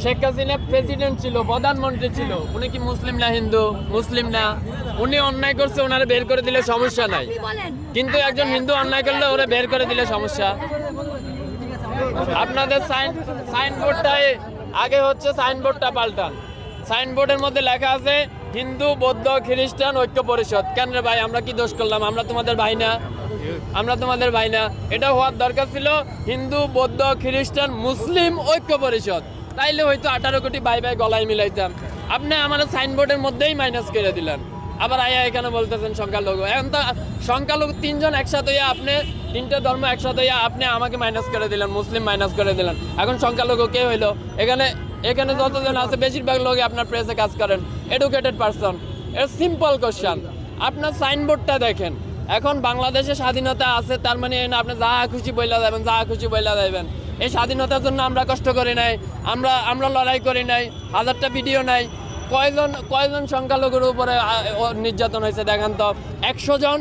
Sheikh Hasina president ছিল, প্রধানমন্ত্রী ছিল, উনি কি মুসলিম না হিন্দু? মুসলিম না। উনি অন্যায় করছে, ওনারে বের করে দিলে সমস্যা নাই, কিন্তু একজন হিন্দু অন্যায় করলে ওরা বের করে দিলে সমস্যা। আপনাদের সাইনবোর্ডটাই আগে হচ্ছে, সাইনবোর্ডটা পাল্টান। সাইনবোর্ডের মধ্যে লেখা আছে হিন্দু বৌদ্ধ খ্রিস্টান ঐক্য পরিষদ। কেন রে ভাই, আমরা কি দোষ করলাম? আমরা তোমাদের ভাই না? আমরা তোমাদের ভাই না? এটা হওয়ার দরকার ছিল হিন্দু বৌদ্ধ খ্রিস্টান মুসলিম ঐক্য পরিষদ, তাইলে হয়তো 18 কোটি ভাই ভাই গলায় মিলাইতাম। আপনি আমাদের সাইনবোর্ডের মধ্যেই মাইনাস করে দিলেন, আবার আয়া এখানে বলতেছেন সংখ্যালঘু। এখন তো সংখ্যালঘু তিনজন একসাথে হইয়া, আপনি তিনটে ধর্ম একসাথে হইয়া আপনি আমাকে মাইনাস করে দিলেন, মুসলিম মাইনাস করে দিলেন। এখন সংখ্যালঘু কে হইলো? এখানে এখানে যতজন আছে বেশিরভাগ লোকই আপনার প্রেসে কাজ করেন, এডুকেটেড পারসন। এর সিম্পল কোশ্চেন, আপনার সাইনবোর্ডটা দেখেন। এখন বাংলাদেশে স্বাধীনতা আছে, তার মানে আপনি যা খুশি বইলা যাবেন, যা খুশি বইলা যাবেন। এই স্বাধীনতার জন্য আমরা কষ্ট করি নাই, আমরা লড়াই করি নাই, হাজারটা ভিডিও নাই। কয়জন সংখ্যালঘুর উপরে নির্যাতন হয়েছে দেখেন তো? 100 জন,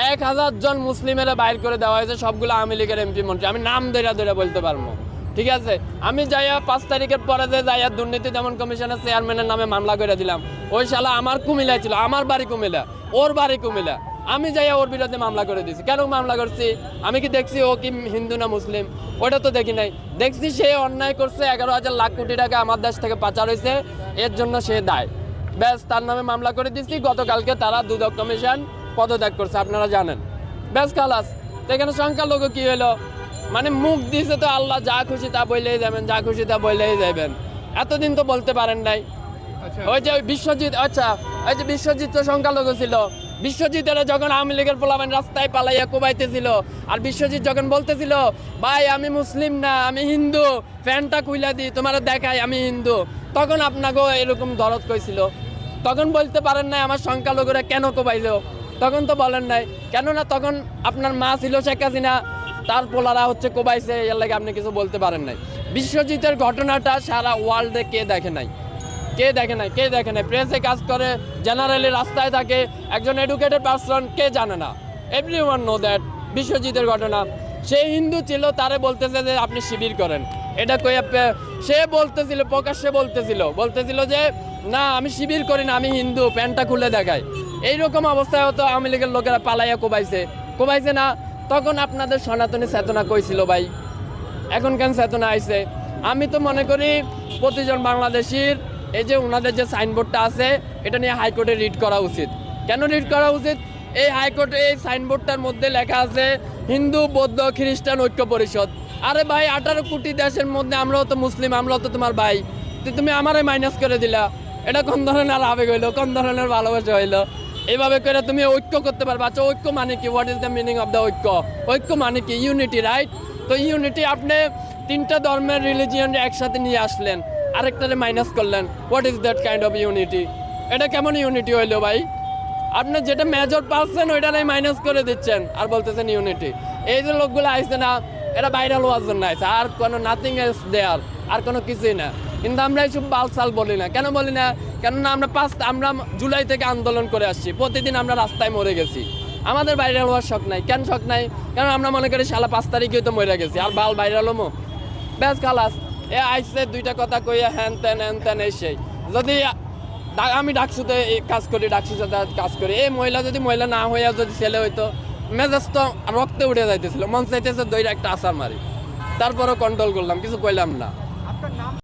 1000 জন মুসলিমেরা বাইর করে দেওয়া হয়েছে, সবগুলো আওয়ামী লীগের এমপি মন্ত্রী। আমি নাম ধরে বলতে পারবো, ঠিক আছে? আমি যাইয়া 5 তারিখের পরে যে যাইয়া দুর্নীতি দমন কমিশনের চেয়ারম্যানের নামে মামলা করে দিলাম। ওই শালা আমার কুমিল্লায় ছিল, আমার বাড়ি কুমিল্লা, ওর বাড়ি কুমিল্লা। আমি যাইয়া ওর বিরুদ্ধে মামলা করে দিয়েছি। কেন মামলা করছি? আমি কি দেখছি ও কি হিন্দু না মুসলিম? ওটা তো দেখি নাই। দেখছি সে অন্যায় করছে, 11,000 লাখ কোটি টাকা আমার দেশ থেকে পাচার হয়েছে, এর জন্য সে দায়। ব্যাস, তার নামে মামলা করে দিচ্ছি। গতকালকে তারা দুদক কমিশন পদত্যাগ করছে, আপনারা জানেন। ব্যাস, খালাস। তো এখানে সংখ্যালঘু কি হলো? মানে মুখ দিয়েছে তো আল্লাহ, যা খুশি তা বললেই যাবেন, যা খুশি তা বললেই যাবেন। এতদিন তো বলতে পারেন নাই। ওই যে বিশ্বজিৎ, আচ্ছা ওই যে বিশ্বজিৎ তো সংখ্যালঘু ছিল। বিশ্বজিতের যখন আওয়ামী লীগের পোলাপান রাস্তায় পালাইয়া কোবাইতেছিল, আর বিশ্বজিৎ যখন বলতেছিল ভাই আমি মুসলিম না আমি হিন্দু, ফ্যানটা খুইলা দিই তোমার দেখাই আমি হিন্দু, তখন আপনাকেও এরকম দরদ কইছিল। তখন বলতে পারেন নাই আমার সংখ্যালঘুরা কেন কোবাইল? তখন তো বলেন নাই। কেননা তখন আপনার মা ছিল শেখ হাসিনা, তার পোলারা হচ্ছে কোবাইছে, এর লাগে আপনি কিছু বলতে পারেন নাই। বিশ্বজিতের ঘটনাটা সারা ওয়ার্ল্ডে কে দেখে নাই? কে দেখে নাই? কে দেখে নাই? প্রেসে কাজ করে, জেনারেলি রাস্তায় থাকে, একজন এডুকেটেড পারসন, কে জানে না? Everyone know that. বিশ্বজিতের ঘটনা, সে হিন্দু ছিল, তারে বলতেছে যে আপনি শিবির করেন। এটা কই সে বলতেছিল, প্রকাশ্যে বলতেছিল যে না আমি শিবির করি না, আমি হিন্দু, প্যান্টটা খুলে দেখায়। এইরকম অবস্থায় হতো আওয়ামী লীগের লোকেরা পালাইয়া কোবাইছে না? তখন আপনাদের সনাতনী চেতনা কইছিল ভাই, এখন কেন চেতনা আইছে? আমি তো মনে করি প্রতিজন বাংলাদেশির এই যে ওনাদের যে সাইনবোর্ডটা আছে, এটা নিয়ে হাইকোর্টে রিট করা উচিত। কেন রিট করা উচিত? এই হাইকোর্টে এই সাইনবোর্ডটার মধ্যে লেখা আছে হিন্দু বৌদ্ধ খ্রিস্টান ঐক্য পরিষদ। আরে ভাই, 18 কোটি দেশের মধ্যে আমরাও তো মুসলিম, আমরাও তো তোমার ভাই, তুমি আমারে মাইনাস করে দিলা। এটা কোন ধরনের আবেগ হইলো? কোন ধরনের ভালোবাসা হইলো? এইভাবে করে তুমি ঐক্য করতে পারবে? আচ্ছা, ঐক্য মানে কি? What is the meaning of the ঐক্য? ঐক্য মানে কি? Unity, right? তো ইউনিটি, আপনি 3টা ধর্মের রিলিজিয়ন একসাথে নিয়ে আসলেন, আরেকটারে মাইনাস করলেন। What is that kind of unity? এটা কেমন ইউনিটি হইলো ভাই? আপনি যেটা মেজর পারছেন ওইটারাই মাইনাস করে দিচ্ছেন আর বলতেছেন ইউনিটি। এই যে লোকগুলো আইসে না, এটা ভাইরাল হওয়ার জন্য আইসে, আর কোনো নাথিং এলস দেয়ার, আর কোনো কিছুই না। কিন্তু আমরা এইসব বালসাল বলি না। কেন বলি না? কেননা আমরা জুলাই থেকে আন্দোলন করে আসছি, প্রতিদিন আমরা রাস্তায় মরে গেছি। আমাদের ভাইরাল হওয়ার শখ নাই। কেন শখ নাই? কারণ আমরা মনে করি শালা 5 তারিখে তো মরে গেছি, আর বাল ভাইরাল হমো। ব্যাস, খালাস। এ আইসে 2টা কথা কইয়া হ্যান ত্যান এই সেই। যদি আমি ডাকসুতে কাজ করি, এই মহিলা যদি মহিলা না হইয়া যদি ছেলে হইতো, মেজাজ তো রক্তে উঠে যাইতেছিল, মন চাইতেছে দইটা একটা আসার মারি। তারপরও কন্ট্রোল করলাম, কিছু কইলাম না।